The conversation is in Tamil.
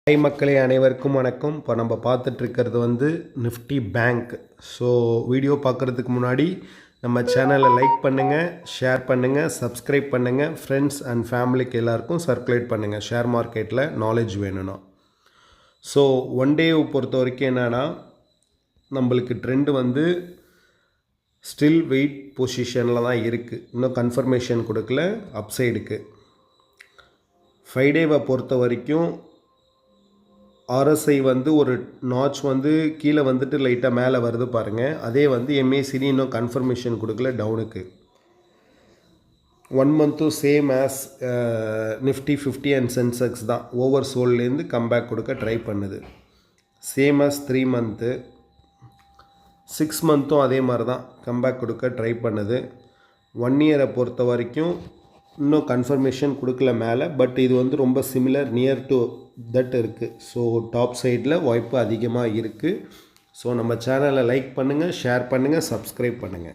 ஹாய் மக்களே, அனைவருக்கும் வணக்கம். இப்போ நம்ம பார்த்துட்ருக்கிறது வந்து நிஃப்டி பேங்க். ஸோ வீடியோ பார்க்குறதுக்கு முன்னாடி நம்ம சேனலை லைக் பண்ணுங்கள், ஷேர் பண்ணுங்கள், சப்ஸ்கிரைப் பண்ணுங்கள், ஃப்ரெண்ட்ஸ் அண்ட் ஃபேமிலிக்கு எல்லாருக்கும் சர்க்குலேட் பண்ணுங்கள். ஷேர் மார்க்கெட்டில் நாலேஜ் வேணும்னா. ஸோ ஒன் டேவை பொறுத்த வரைக்கும் என்னென்னா, நம்மளுக்கு ட்ரெண்டு வந்து ஸ்டில் வெயிட் பொசிஷனில் தான் இருக்குது. இன்னும் கன்ஃபர்மேஷன் கொடுக்கல அப்சைடுக்கு. 5 டேவை பொறுத்த வரைக்கும் RSI வந்து ஒரு நாட்ச் வந்து கீழே வந்துட்டு லைட்டாக மேலே வருது பாருங்கள். அதே வந்து MACD இன்னும் கன்ஃபர்மேஷன் கொடுக்கல டவுனுக்கு. 1 மந்த்தும் same as Nifty 50 and Sensex தான். ஓவர் சோல்லேருந்து கம்பேக் கொடுக்க ட்ரை பண்ணுது. Same as 3 month. 6 மந்த்தும் அதே மாதிரி தான் கம்பேக் கொடுக்க ட்ரை பண்ணுது. 1 இயரை பொறுத்த வரைக்கும் இன்னும் கன்ஃபர்மேஷன் கொடுக்கல மேலே. பட் இது வந்து ரொம்ப சிமிலர், நியர் டு தட் இருக்குது. ஸோ டாப் சைடில் வாய்ப்பு அதிகமாக இருக்குது. ஸோ நம்ம சேனலை லைக் பண்ணுங்கள், ஷேர் பண்ணுங்கள், சப்ஸ்கிரைப் பண்ணுங்கள்.